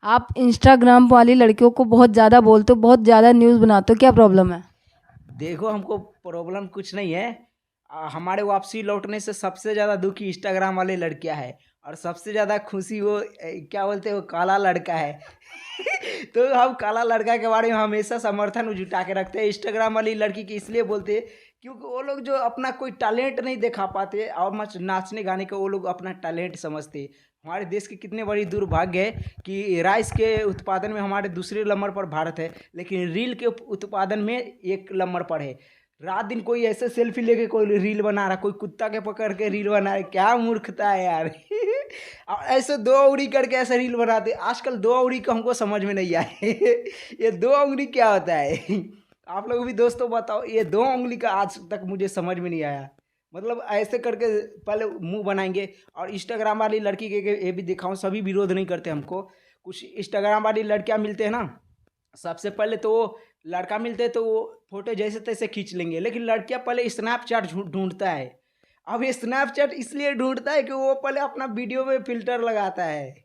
आप इंस्टाग्राम वाली लड़कियों को बहुत ज़्यादा बोलते हो, बहुत ज़्यादा न्यूज़ बनाते हो, क्या प्रॉब्लम है? देखो, हमको प्रॉब्लम कुछ नहीं है। हमारे वापसी लौटने से सबसे ज़्यादा दुखी इंस्टाग्राम वाले लड़कियां है, और सबसे ज़्यादा खुशी वो क्या बोलते हैं, वो काला लड़का है। तो हम काला लड़का के बारे में हमेशा समर्थन जुटा के रखते हैं। इंस्टाग्राम वाली लड़की की इसलिए बोलते हैं क्योंकि वो लोग जो अपना कोई टैलेंट नहीं दिखा पाते, और मच नाचने गाने का वो लोग अपना टैलेंट समझते हैं। हमारे देश की कितने बड़ी दुर्भाग्य है कि राइस के उत्पादन में हमारे दूसरे नंबर पर भारत है, लेकिन रील के उत्पादन में एक नंबर पर है। रात दिन कोई ऐसे सेल्फी लेके कोई रील बना रहा, कोई कुत्ता के पकड़ के रील बना रहा है, क्या मूर्खता है यार। और ऐसे दो उंगली करके ऐसे रील बनाते, आजकल दो उंगली को हमको समझ में नहीं आए। ये दो उंगली क्या होता है? आप लोग भी दोस्तों बताओ, ये दो उंगली का आज तक मुझे समझ में नहीं आया। मतलब ऐसे करके पहले मुंह बनाएंगे। और इंस्टाग्राम वाली लड़की के ये भी दिखाऊं, सभी विरोध नहीं करते हमको। कुछ इंस्टाग्राम वाली लड़कियां मिलते हैं ना, सबसे पहले तो वो लड़का मिलते हैं तो वो फोटो जैसे तैसे खींच लेंगे, लेकिन लड़कियां पहले स्नैपचैट ढूंढता है। अब ये स्नैपचैट इसलिए ढूंढता है कि वो पहले अपना वीडियो में फिल्टर लगाता है।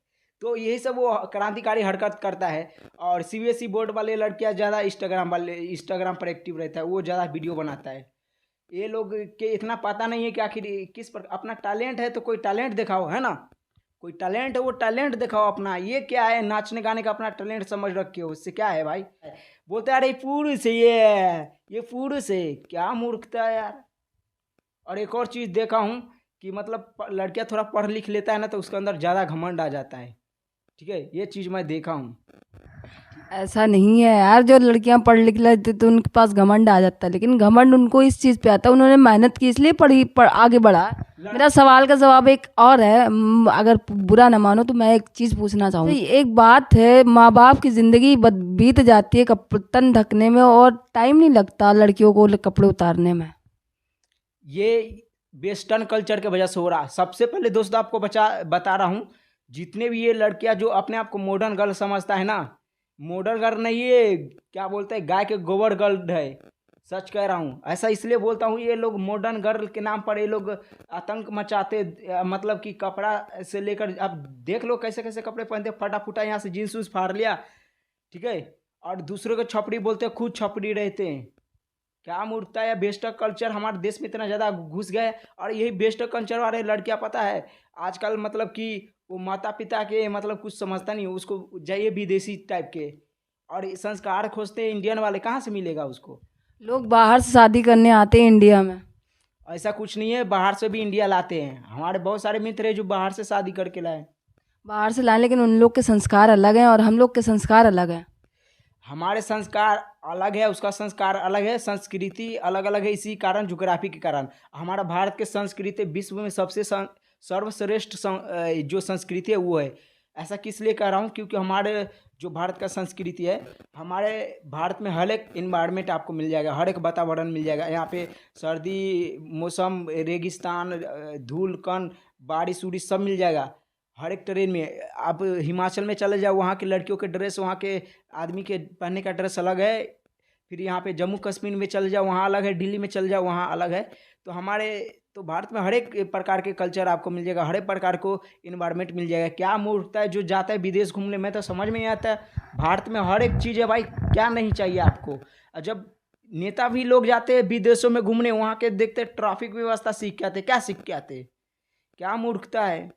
तो यही सब वो क्रांतिकारी हरकत करता है। और सीबीएसई बोर्ड वाले लड़कियां ज़्यादा इंस्टाग्राम पर एक्टिव रहता है, वो ज़्यादा वीडियो बनाता है। ये लोग के इतना पता नहीं है कि आखिर किस पर अपना टैलेंट है, तो कोई टैलेंट दिखाओ, है ना। कोई टैलेंट है वो टैलेंट दिखाओ अपना। ये क्या है, नाचने गाने का अपना टैलेंट समझ रखे हो, उससे क्या है भाई। बोलते हैं अरे पुरुष है, ये पुरुष है, क्या मूर्खता है यार। और एक और चीज़ देखा हूँ कि मतलब लड़कियां थोड़ा पढ़ लिख लेता है ना, तो उसके अंदर ज़्यादा घमंड आ जाता है। ठीक है, ये चीज़ मैं देखा हूँ। ऐसा नहीं है यार, जो लड़कियां पढ़ लिख लेती तो उनके पास घमंड आ जाता है, लेकिन घमंड उनको इस चीज़ पे आता है, उन्होंने मेहनत की इसलिए आगे बढ़ा। मेरा सवाल का जवाब एक और है, अगर बुरा ना मानो तो मैं एक चीज़ पूछना चाहूँगी। एक बात है, माँ बाप की ज़िंदगी बीत जाती है तन ढकने में, और टाइम नहीं लगता लड़कियों को कपड़े उतारने में। ये वेस्टर्न कल्चर के वजह से हो रहा। सबसे पहले दोस्तों आपको बता रहा हूँ, जितने भी ये लड़कियां जो अपने आप को मॉडर्न गर्ल समझता है ना, मॉडर्न गर्ल नहीं, ये क्या बोलते हैं, गाय के गोबर गर्ल है। सच कह रहा हूँ, ऐसा इसलिए बोलता हूँ, ये लोग मॉडर्न गर्ल के नाम पर ये लोग आतंक मचाते। मतलब कि कपड़ा से लेकर अब देख लो कैसे कैसे कपड़े पहनते, फटा फूटा यहाँ से जींस उस फाड़ लिया, ठीक है। और दूसरों को छपड़ी बोलते, खुद छपड़ी रहते हैं। क्या मूर्खता है। वेस्टर्न कल्चर हमारे देश में इतना ज़्यादा घुस गया है, और यही वेस्टर्न कल्चर वाले लड़कियां पता है आजकल मतलब कि वो माता पिता के मतलब कुछ समझता नहीं, उसको चाहिए विदेशी टाइप के। और ये संस्कार खोजते हैं, इंडियन वाले कहाँ से मिलेगा उसको। लोग बाहर से शादी करने आते हैं इंडिया में। ऐसा कुछ नहीं है, बाहर से भी इंडिया लाते हैं। हमारे बहुत सारे मित्र हैं जो बाहर से शादी करके लाए। बाहर से लाए, लेकिन उन लोग के संस्कार अलग हैं और हम लोग के संस्कार अलग हैं। हमारे संस्कार अलग है, उसका संस्कार अलग है, संस्कृति अलग अलग है। इसी कारण ज्योग्राफी के कारण हमारा भारत के संस्कृति विश्व में सबसे सर्वश्रेष्ठ जो संस्कृति है वो है। ऐसा किस लिए कह रहा हूँ, क्योंकि हमारे जो भारत का संस्कृति है, हमारे भारत में हर एक इन्वायरमेंट आपको मिल जाएगा, हर एक वातावरण मिल जाएगा। यहाँ पे सर्दी मौसम, रेगिस्तान, धूल कण, बारिश उरिश सब मिल जाएगा हर एक ट्रेन में। आप हिमाचल में चले जाओ, वहाँ के लड़कियों के ड्रेस, वहाँ के आदमी के पहनने का ड्रेस अलग है। फिर यहाँ पे जम्मू कश्मीर में चले जाओ, वहाँ अलग है। दिल्ली में चले जाओ, वहाँ अलग है। तो हमारे तो भारत में हर एक प्रकार के कल्चर आपको मिल जाएगा, हर एक प्रकार को इन्वायरमेंट मिल जाएगा। क्या मूर्खता है जो जाता है विदेश घूमने में, तो समझ में नहीं आता है। भारत में हर एक चीज़ है भाई, क्या नहीं चाहिए आपको। और जब नेता भी लोग जाते हैं विदेशों में घूमने, वहाँ के देखते ट्रैफिक व्यवस्था सीख के आते, क्या सीख के आते, क्या मूर्खता है।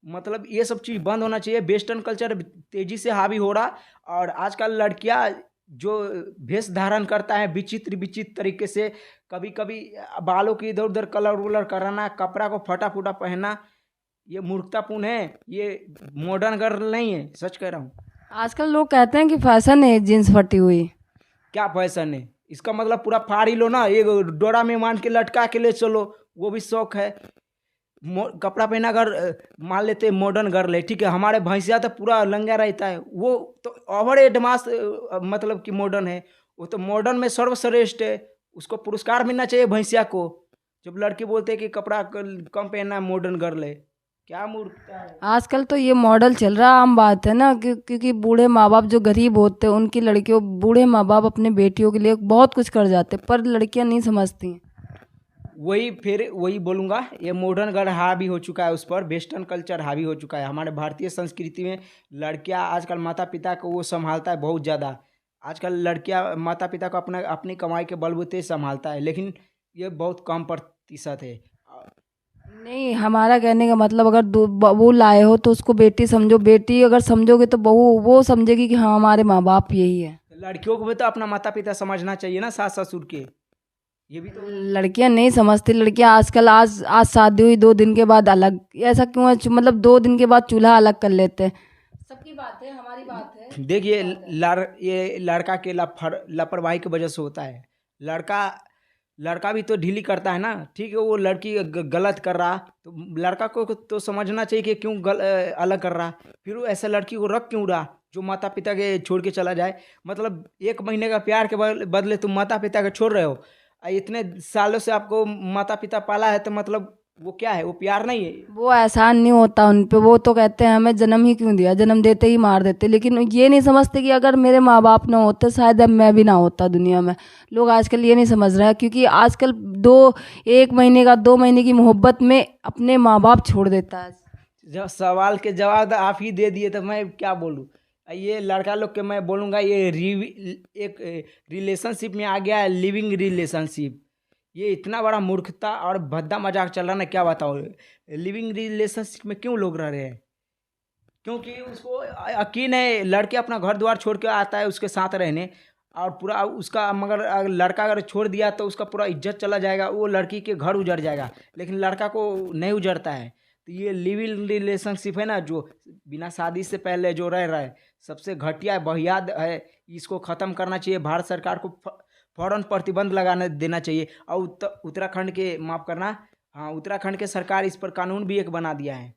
मतलब ये सब चीज़ बंद होना चाहिए। वेस्टर्न कल्चर तेज़ी से हावी हो रहा। और आजकल लड़कियां जो वेश धारण करता है विचित्र विचित्र तरीके से, कभी कभी बालों की इधर उधर कलर वलर कराना, कपड़ा को फटा फूटा पहनना, ये मूर्खतापूर्ण है। ये मॉडर्न गर्ल नहीं है, सच कह रहा हूँ। आजकल लोग कहते हैं कि फैशन है जीन्स फटी हुई। क्या फैशन है, इसका मतलब पूरा फाड़ ही लो ना, ये डोरा में मान के लटका के ले चलो, वो भी शौक है। कपड़ा पहना कर मान लेते मॉडर्न गर्ल है, ठीक है। हमारे भैंसिया तो पूरा लंगा रहता है, वो तो ओवर एडवांस मतलब कि मॉडर्न है। वो तो मॉडर्न में सर्वश्रेष्ठ है, उसको पुरस्कार मिलना चाहिए भैंसिया को। जब लड़की बोलते हैं कि कपड़ा कम पहनना मॉडर्न गर्ल है, क्या मूर्खता है। आजकल तो ये मॉडल चल रहा, आम बात है ना, क्योंकि बूढ़े माँ बाप जो गरीब होते हैं उनकी लड़कियों, बूढ़े माँ बाप अपने बेटियों के लिए बहुत कुछ कर जाते हैं, पर लड़कियां नहीं समझती हैं। वही फिर वही बोलूँगा, ये मॉडर्न गढ़ हावी हो चुका है, उस पर वेस्टर्न कल्चर हावी हो चुका है। हमारे भारतीय संस्कृति में लड़कियां आजकल माता पिता को वो संभालता है बहुत ज़्यादा। आजकल लड़कियां माता पिता को अपना अपनी कमाई के बलबूते संभालता है, लेकिन ये बहुत कम प्रतिशत है। नहीं, हमारा कहने का मतलब अगर बहू लाए हो तो उसको बेटी समझो, बेटी अगर समझोगे तो बहू वो समझेगी कि हाँ हमारे माँ बाप यही है। लड़कियों को भी तो अपना माता पिता समझना चाहिए ना, सास ससुर के। ये भी तो लड़कियां नहीं समझती, लड़कियां आजकल आज आज शादी हुई 2 दिन के बाद अलग, ऐसा क्यों है? मतलब 2 दिन के बाद चूल्हा अलग कर लेते हैं। सबकी बात है, हमारी बात है। देखिए, ये लड़का के लापरवाही की वजह से होता है। लड़का लड़का भी तो ढीली करता है ना। ठीक है, वो लड़की गलत कर रहा तो लड़का को तो समझना चाहिए कि क्यों अलग कर रहा। फिर वो ऐसा लड़की को रख क्यों रहा जो माता पिता के छोड़ के चला जाए। मतलब 1 महीने का प्यार के बदले तुम माता पिता के छोड़ रहे हो। इतने सालों से आपको माता पिता पाला है, तो मतलब वो क्या है? वो प्यार नहीं है। वो एहसान नहीं होता उन पे, वो तो कहते हैं हमें जन्म ही क्यों दिया, जन्म देते ही मार देते। लेकिन ये नहीं समझते कि अगर मेरे माँ बाप ना होते शायद अब मैं भी ना होता दुनिया में। लोग आजकल ये नहीं समझ रहे हैं, क्योंकि आजकल 1 महीने का 2 महीने की मोहब्बत में अपने माँ बाप छोड़ देता है। जब सवाल के जवाब आप ही दे दिए तो मैं क्या बोलूँ। ये लड़का लोग के मैं बोलूँगा, ये एक रिलेशनशिप में आ गया है, लिविंग रिलेशनशिप। ये इतना बड़ा मूर्खता और भद्दा मजाक चल रहा ना, क्या बताऊँ। लिविंग रिलेशनशिप में क्यों लोग रह रहे हैं? क्योंकि उसको यकीन है लड़के अपना घर द्वार छोड़ के आता है उसके साथ रहने, और पूरा उसका मगर लड़का अगर छोड़ दिया तो उसका पूरा इज्जत चला जाएगा, वो लड़की के घर उजड़ जाएगा। लेकिन लड़का को नहीं उजड़ता है। तो ये लिविंग रिलेशनशिप है ना, जो बिना शादी से पहले जो रह रहा है, सबसे घटिया बहियाद है। इसको ख़त्म करना चाहिए। भारत सरकार को फौरन प्रतिबंध लगाने देना चाहिए। और उत्तराखंड के माफ़ करना, हाँ, उत्तराखंड के सरकार इस पर कानून भी एक बना दिया है।